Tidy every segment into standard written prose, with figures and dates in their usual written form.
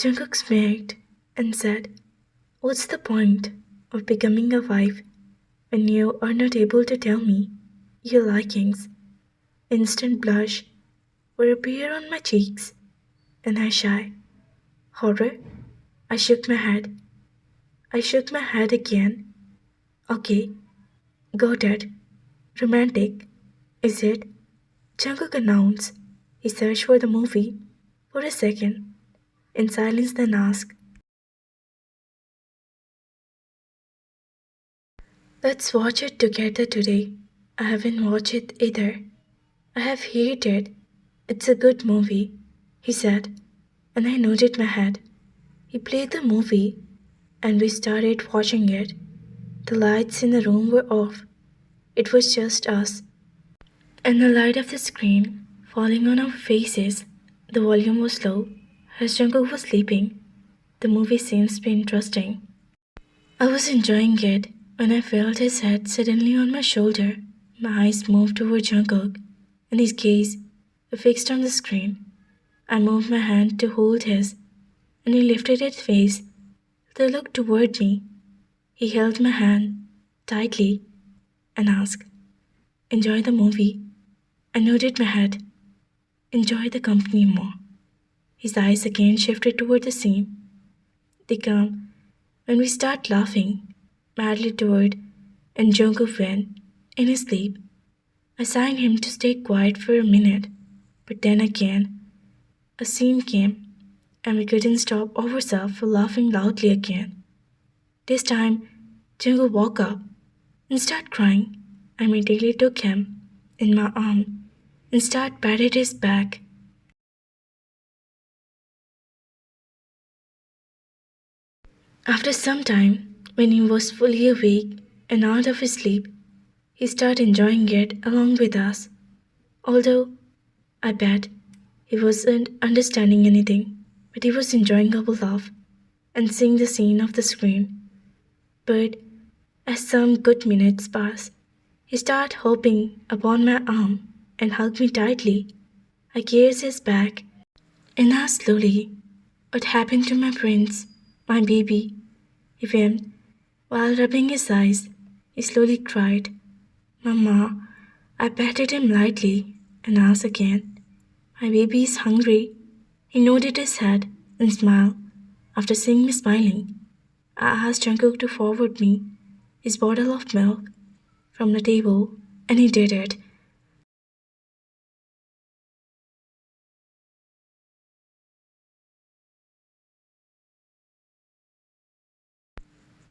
Jungkook smirked and said, "What's the point of becoming a wife when you are not able to tell me your likings?" Instant blush would appear on my cheeks, and I shy. Horror? I shook my head. I shook my head again. "Okay, got it. Romantic, is it?" Jungkook announced. He searched for the movie for a second, in silence, then asked, "Let's watch it together today." I haven't watched it either. "I have heard it. It's a good movie," he said, and I nodded my head. He played the movie, and we started watching it. The lights in the room were off. It was just us, and the light of the screen falling on our faces. The volume was low, as Jungkook was sleeping. The movie seems to be interesting. I was enjoying it when I felt his head suddenly on my shoulder. My eyes moved toward Jungkook, and his gaze was fixed on the screen. I moved my hand to hold his, and he lifted his face to look toward me. He held my hand tightly and asked, "Enjoy the movie?" I nodded my head. "Enjoy the company more." His eyes again shifted toward the scene. They come when we start laughing madly toward, and Jungkook went in his sleep. I signed him to stay quiet for a minute, but then again a scene came, and we couldn't stop ourselves from laughing loudly again. This time, Jungkook woke up and started crying. I immediately took him in my arm and started patting his back. After some time, when he was fully awake and out of his sleep, he started enjoying it along with us. Although I bet he wasn't understanding anything, but he was enjoying our laugh and seeing the scene of the screen. But as some good minutes passed, he started hopping upon my arm and hugged me tightly. I kissed his back and asked slowly, "What happened to my prince, my baby?" He wept while rubbing his eyes. He slowly cried, "Mama." I patted him lightly and asked again, "My baby is hungry." He nodded his head and smiled. After seeing me smiling, I asked Jungkook to forward me his bottle of milk from the table, and he did it.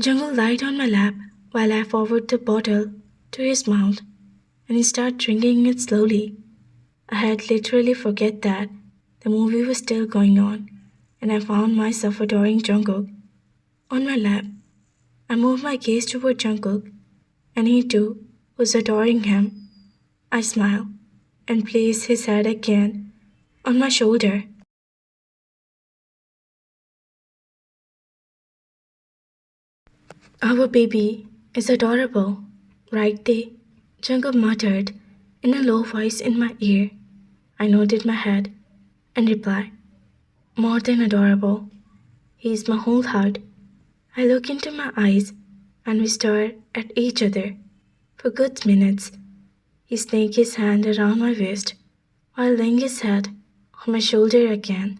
Jungkook lied on my lap while I forwarded the bottle to his mouth, and he started drinking it slowly. I had literally forget that the movie was still going on, and I found myself adoring Jungkook on my lap. I moved my gaze toward Jungkook, and he too was adoring him. I smiled and placed his head again on my shoulder. "Our baby is adorable, right, they?" Jungkook muttered in a low voice in my ear. I nodded my head and replied, "More than adorable. He is my whole heart." I looked into my eyes and we stared at each other for good minutes. He snaked his hand around my waist while laying his head on my shoulder again.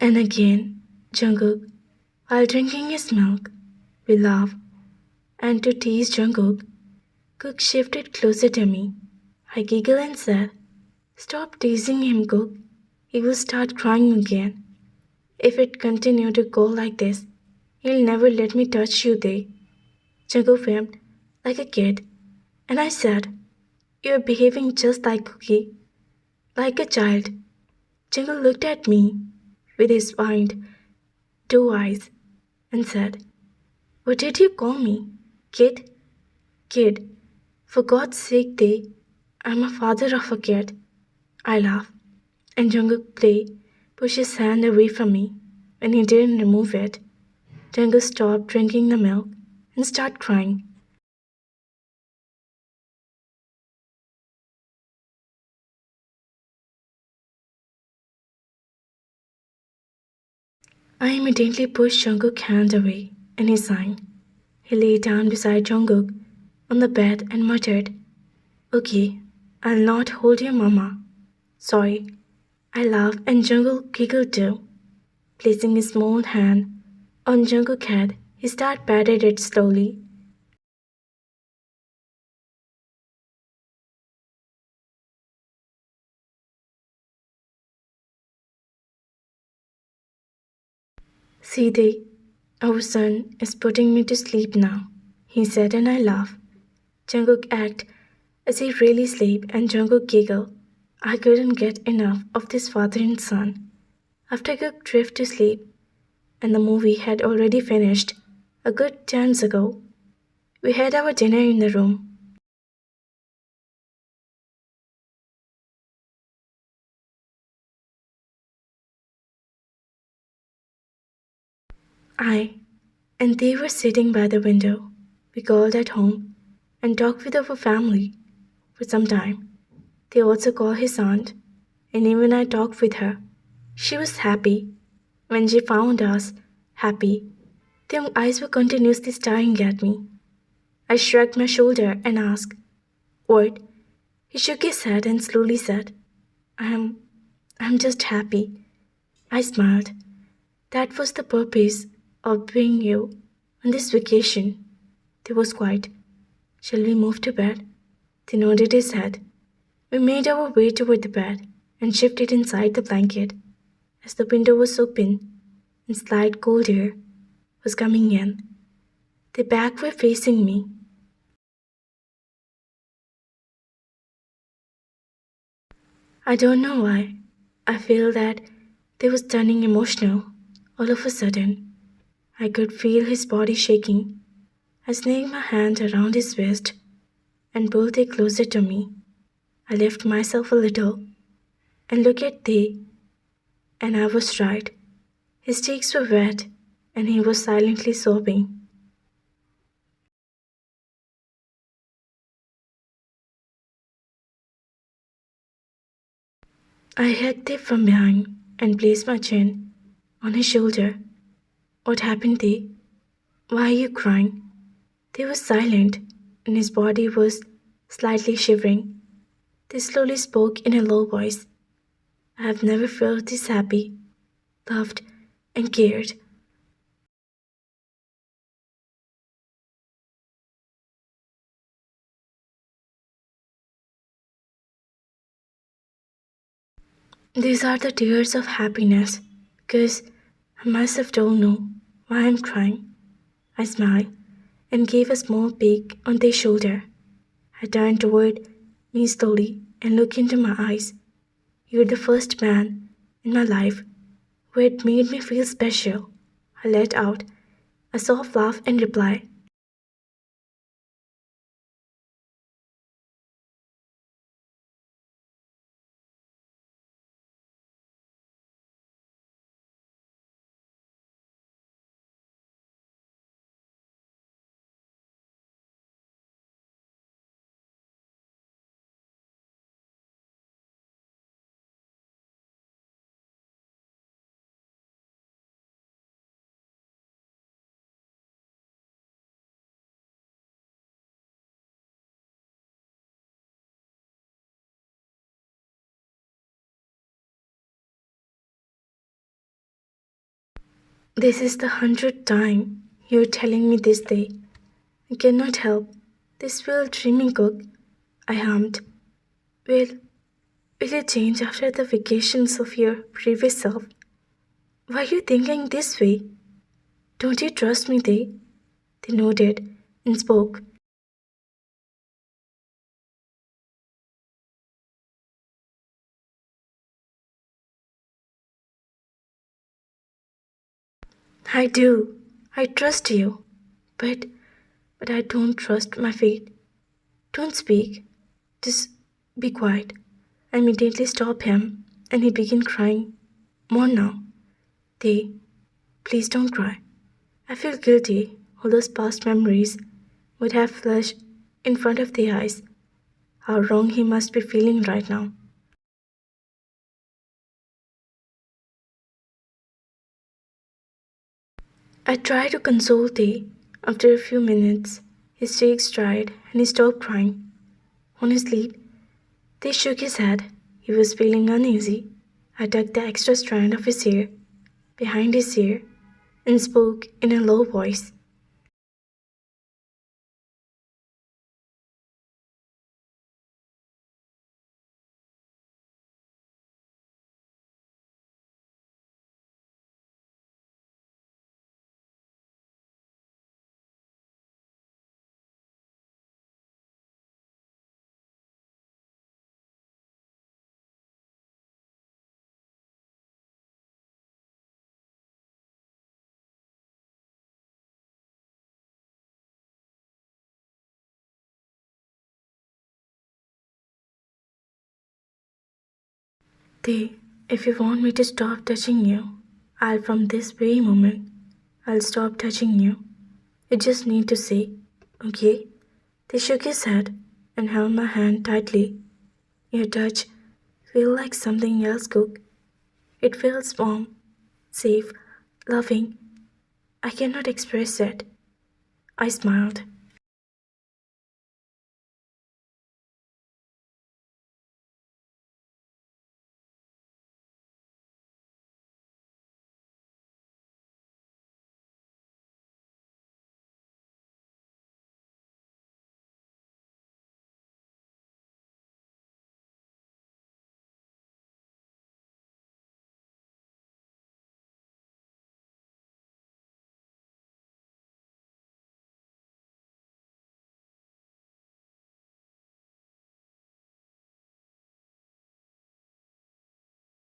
And again, Jungkook, while drinking his milk, we laughed, and to tease Jungkook, Cook shifted closer to me. I giggled and said, "Stop teasing him, Cook. He will start crying again. If it continued to go like this, he'll never let me touch you there." Jungkook wept like a kid, and I said, "You're behaving just like Cookie, like a child." Jungkook looked at me with his wide, two eyes and said, "What did you call me? Kid?" "Kid. For God's sake, they. I'm a father of a kid." I laughed, and Jungkook pushed his hand away from me. When he didn't remove it, Jungkook stopped drinking the milk and started crying. I immediately pushed Jungkook's hand away and he signed. He lay down beside Jungkook on the bed and muttered, "Okay, I'll not hold your mama. Sorry." I laughed and Jungkook giggled too. Placing his small hand on Jungkook's head, he started patting it slowly. "See, Day, our son is putting me to sleep now," he said, and I laughed. Jungkook acted as he really slept and Jungkook giggled. I couldn't get enough of this father and son. After Cook drifted to sleep, and the movie had already finished a good chance ago, we had our dinner in the room. I and they were sitting by the window. We called at home and talked with our family for some time. They also called his aunt, and even I talked with her. She was happy. When she found us happy, their eyes were continuously staring at me. I shrugged my shoulder and asked, "What?" He shook his head and slowly said, I'm I'm just happy." I smiled. "That was the purpose of bringing you on this vacation." They was quiet. "Shall we move to bed?" They nodded his head. We made our way toward the bed and shifted inside the blanket. As the window was open and slight cold air was coming in, their back were facing me. I don't know why. I feel that they was turning emotional. All of a sudden, I could feel his body shaking. I snaked my hand around his waist and pulled it closer to me. I left myself a little and looked at They, and I was right. His cheeks were wet and he was silently sobbing. I hugged him from behind and placed my chin on his shoulder. "What happened, They? Why are you crying?" They was silent and his body was slightly shivering. They slowly spoke in a low voice. "I have never felt this happy, loved, and cared." These are the tears of happiness, because I myself don't know why I'm crying. I smiled and gave a small peck on their shoulder. I turned toward me slowly and looked into my eyes. "You're the first man in my life who had made me feel special." I let out a soft laugh and replied, "This is the 100th time you're telling me this day. I cannot help this will dreaming cook," I hummed. Will, will you change after the vacations of your previous self? Why are you thinking this way? Don't you trust me, they? They nodded and spoke. "I do. I trust you. But but I don't trust my fate. Don't speak. Just be quiet." I immediately stopped him and he began crying. "More now. They, please don't cry." I feel guilty. All those past memories would have flashed in front of their eyes. How wrong he must be feeling right now. I tried to console Tay. After a few minutes, his cheeks dried and he stopped crying. On his sleep, Tay shook his head. He was feeling uneasy. I tucked the extra strand of his hair behind his ear and spoke in a low voice. Tay, if you want me to stop touching you, from this very moment, I'll stop touching you. You just need to say, okay? They shook his head and held my hand tightly. Your touch feels like something else, Cook. It feels warm, safe, loving. I cannot express it. I smiled.